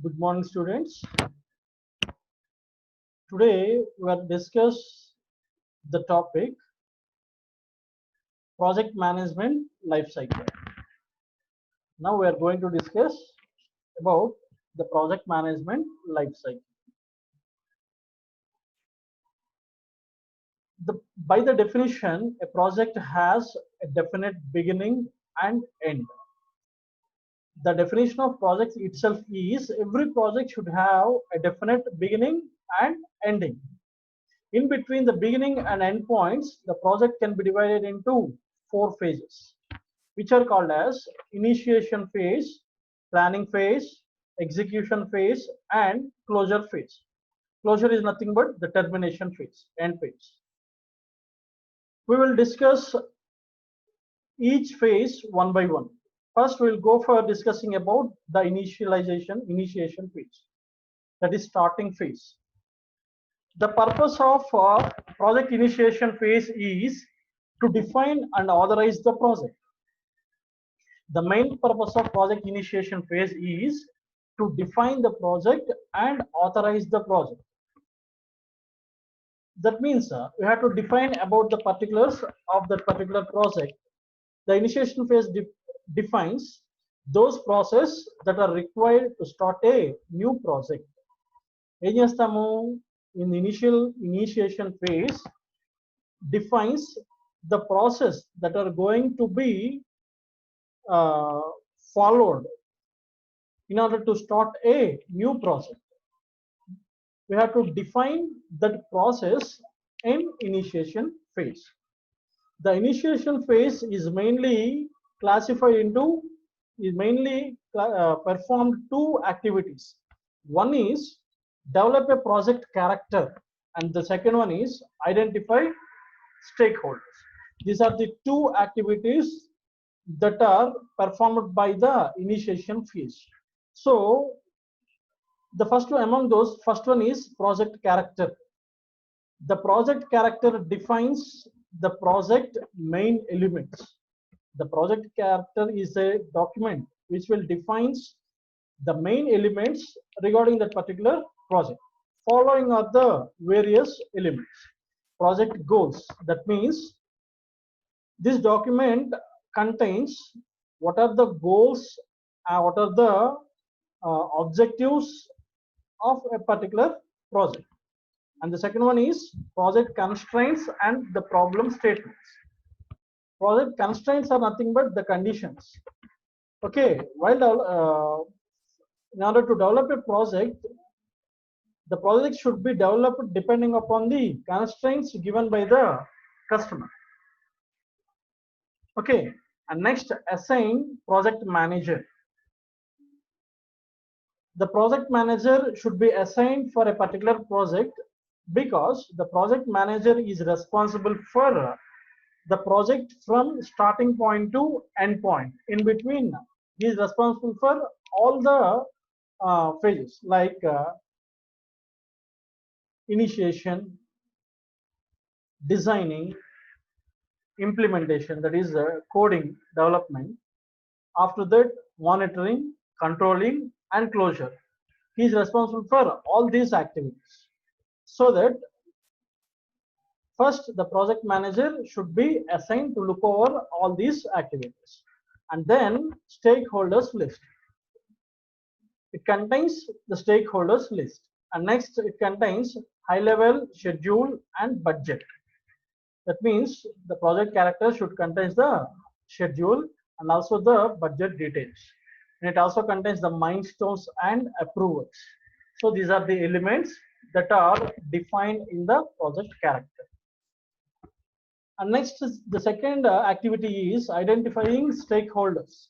Good morning, students. Today we will discuss the topic project management life cycle. Now we are going to discuss about the project management life cycle. By the definition, a project has a definite beginning and end. The definition of project itself is every project should have a definite beginning and ending. In between the beginning and end points, the project can be divided into 4 phases, which are called as initiation phase, planning phase, execution phase, and closure phase. Closure is nothing but the termination phase, end phase. We will discuss each phase one by one. First, we will go for discussing about the initiation phase, that is starting phase. The purpose of project initiation phase is to define and authorize the project. The main purpose of project initiation phase is to define the project and authorize the project. That means we have to define about the particulars of that particular project. The initiation phase defines those processes that are required to start a new project. In the initiation phase defines the process that are going to be followed in order to start a new project. We have to define that process in initiation phase. The initiation phase is mainly classified into performed 2 activities. One is develop a project character, and the second one is identify stakeholders. These are the 2 activities that are performed by the initiation phase. So the first one among those, first one is project character. The project character defines the project main elements. The project character is a document which will defines the main elements regarding that particular project. Following are the various elements. Project goals. That means this document contains what are the goals and what are the objectives of a particular project. And the second one is project constraints and the problem statements. Project constraints are nothing but the conditions. Okay, while in order to develop a project, the project should be developed depending upon the constraints given by the customer. Okay, and next, assign project manager. The project manager should be assigned for a particular project because the project manager is responsible for the project from starting point to end point. In between, he is responsible for all the phases like initiation, designing, implementation, that is coding, development. After that, monitoring, controlling, and closure. He is responsible for all these activities. So that first the project manager should be assigned to look over all these activities. And then stakeholders list. It contains the stakeholders list. And next it contains high level, schedule, and budget. That means the project character should contain the schedule and also the budget details. And it also contains the milestones and approvals. So these are the elements that are defined in the project character. And next is the second activity is identifying stakeholders.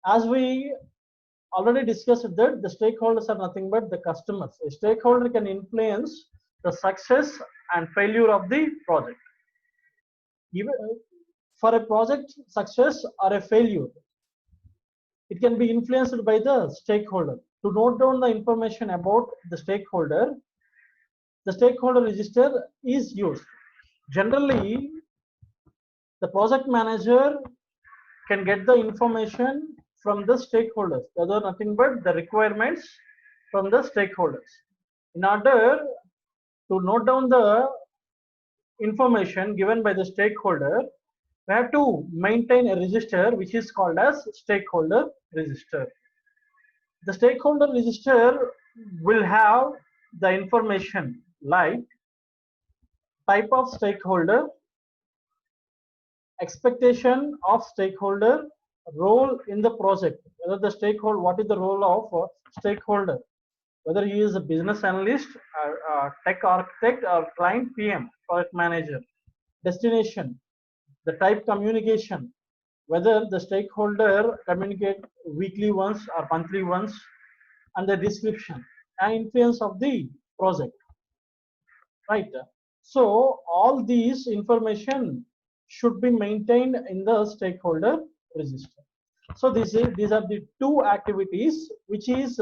As we already discussed that the stakeholders are nothing but the customers. A stakeholder can influence the success and failure of the project. Even for a project success or a failure, it can be influenced by the stakeholder. To note down the information about the stakeholder register is used. Generally, the project manager can get the information from the stakeholders. Those are nothing but the requirements from the stakeholders. In order to note down the information given by the stakeholder, we have to maintain a register which is called as stakeholder register. The stakeholder register will have the information like type of stakeholder, expectation of stakeholder, role in the project, whether the stakeholder, what is the role of stakeholder, whether he is a business analyst or tech architect or client PM, project manager, destination, the type communication, whether the stakeholder communicate weekly once or monthly once, and the description and influence of the project, right? So all these information should be maintained in the stakeholder register. So these are the two activities which is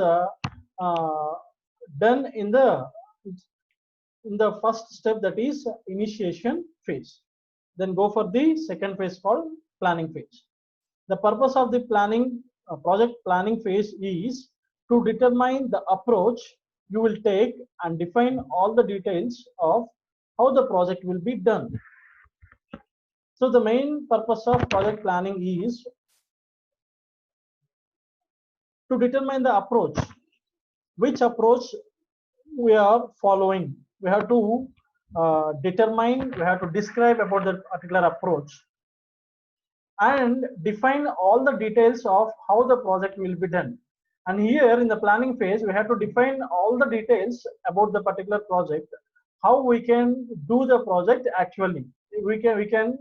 done in the first step, that is initiation phase. Then go for the second phase called planning phase. The purpose of the planning project planning phase is to determine the approach you will take and define all the details of how the project will be done. So the main purpose of project planning is to determine the approach, which approach we are following. We have to determine, we have to describe about the particular approach and define all the details of how the project will be done. And here in the planning phase, we have to define all the details about the particular project, how we can do the project actually. We can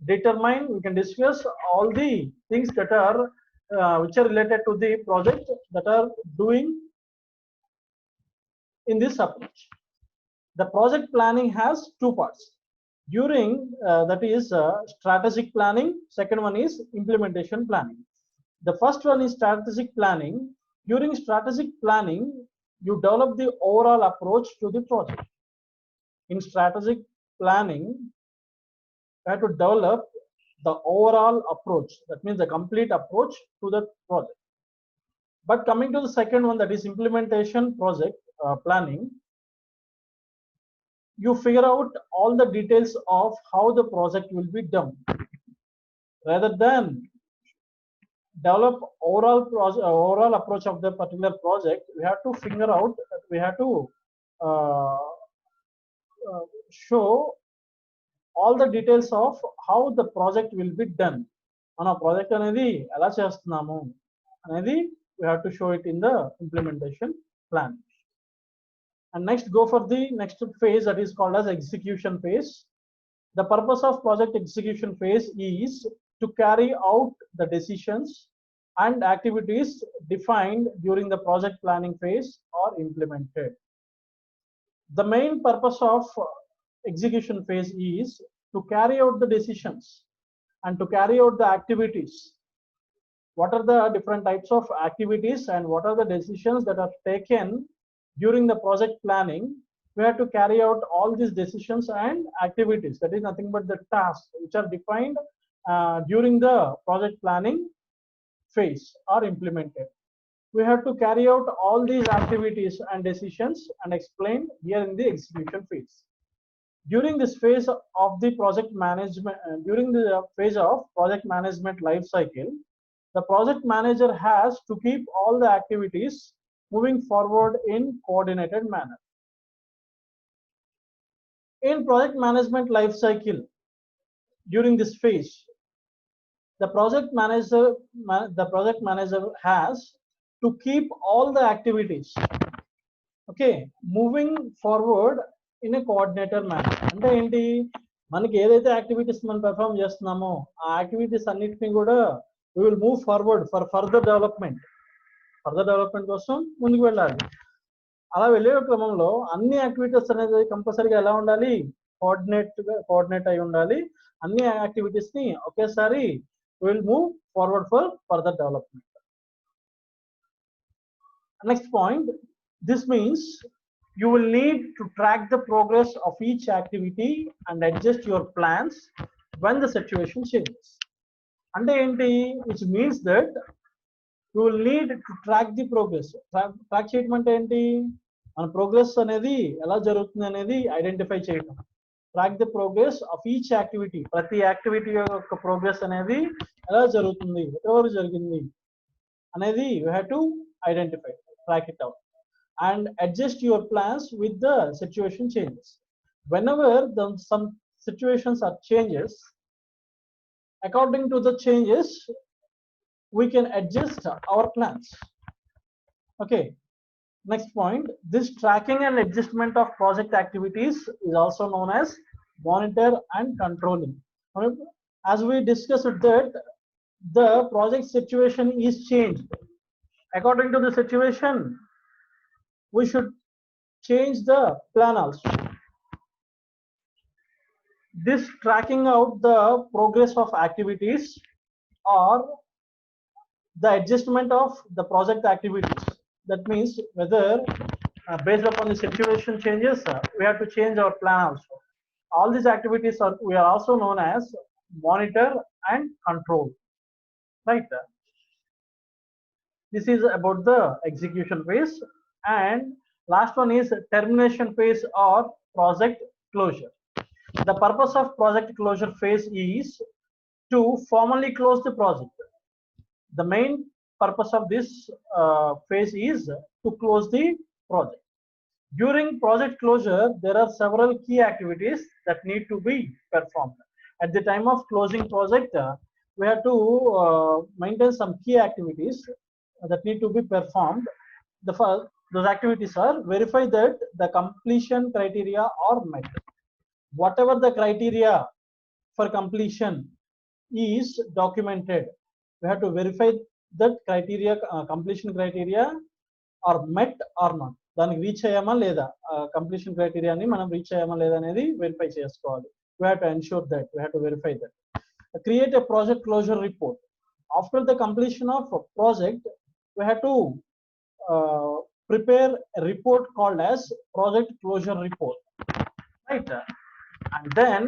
determine, we can discuss all the things that are which are related to the project that are doing in this approach. The project planning has two parts. During that is strategic planning, second one is implementation planning. The first one is strategic planning. During strategic planning, you develop the overall approach to the project. In strategic planning, you have to develop the overall approach, that means the complete approach to the project. But coming to the second one, that is implementation project planning, you figure out all the details of how the project will be done. Rather than develop overall approach of the particular project, we have to figure out, we have to show all the details of how the project will be done. మన project అనేది ఎలా చేస్తున్నాము అనేది we have to show it in the implementation plan. And next, go for the next phase, that is called as execution phase. The purpose of project execution phase is to carry out the decisions and activities defined during the project planning phase or implemented. The main purpose of execution phase is to carry out the decisions and to carry out the activities. What are the different types of activities and what are the decisions that are taken during the project planning? We have to carry out all these decisions and activities. That is nothing but the tasks which are defined during the project planning phase or implemented. We have to carry out all these activities and decisions and explain here in the execution phase. During this phase of the project management, during the phase of project management life cycle, the project manager has to keep all the activities moving forward in coordinated manner. In project management life cycle, during this phase, the project manager has to keep all the activities, okay, moving forward in a coordinated manner. అంటే ఏంటి, మనకి ఏదైతే activities మనం perform చేస్తున్నామో ఆ activities అన్నిటిని కూడా we will move forward for further development కోసం ముందుకు వెళ్ళాలి. అలా వెళ్ళే క్రమంలో అన్ని యాక్టివిటీస్ అనేది కంపల్సరీగా ఎలా ఉండాలి, కోఆర్డినేట్ అయి ఉండాలి. అన్ని యాక్టివిటీస్ ని ఒకేసారి we will move forward for further development. Next point, this means you will need to track the progress of each activity and adjust your plans when the situation changes. అంటే ఏంటి, which means that we will need to track the progress. Track చేయడం అంటే ఏంటి, మన progress అనేది ఎలా జరుగుతుంది అనేది ఐడెంటిఫై చేయడం. Track the progress of each activity, ప్రతి యాక్టివిటీ యొక్క ప్రోగ్రెస్ అనేది ఎలా జరుగుతుంది, ఎవరు జరిగింది అనేది you have to identify, track it out, and adjust your plans with the situation changes. Whenever some situations are changes, according to the changes we can adjust our plans. Okay, next point, this tracking and adjustment of project activities is also known as monitor and controlling. As we discussed that the project situation is changed, according to the situation we should change the plan also. This tracking out the progress of activities or the adjustment of the project activities, that means whether based upon the situation changes we have to change our plan also. All these activities are, we are also known as monitor and control, right? This is about the execution phase, and last one is termination phase or project closure. The purpose of project closure phase is to formally close the project. The main purpose of this phase is to close the project. During project closure, there are several key activities that need to be performed. At the time of closing project, we have to maintain some key activities that need to be performed. Those activities are: verify that the completion criteria are met. Whatever the criteria for completion is documented, we have to verify that criteria, completion criteria are met or not. దానికి reach అయ్యామా లేదా, completion క్రైటీరియాని మనం reach అయ్యామా లేదా అనేది verify చేసుకోవాలి. We have to ensure that, we have to verify that. Create a project closure report. After the completion of a project, we have to prepare a report called as project closure report, right? And then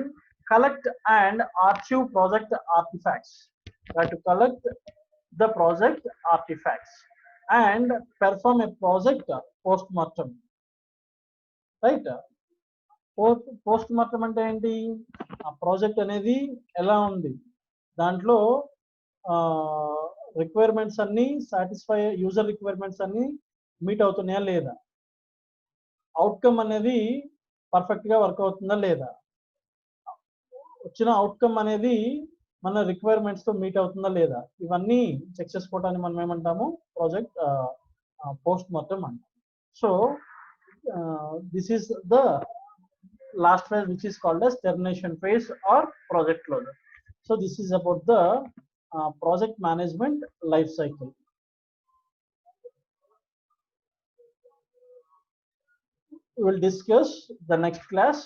collect and archive project artifacts. We have to collect the project artifacts and perform a project post-mortem, right? Post-mortem అంటే ఏంటి, ఆ project అనేది ఎలా ఉంది, దాంట్లో requirements అన్ని satisfy, user requirements అన్ని meet అవుతున్నాయా లేదా, అవుట్కమ్ అనేది పర్ఫెక్ట్ గా వర్క్ అవుతుందా లేదా, వచ్చిన అవుట్కమ్ అనేది మన రిక్వైర్మెంట్స్ తో మీట్ అవుతుందా లేదా, ఇవన్నీ చెక్ చేసుకోవడానికి మనం ఏమంటాము, ప్రాజెక్ట్ పోస్ట్ మార్టం అంటాం. So this is the last phase which is called as termination phase or project closure. So this is about the project management life cycle. We will discuss the next class.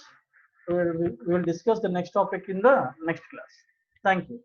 We will discuss the next topic in the next class. Thank you.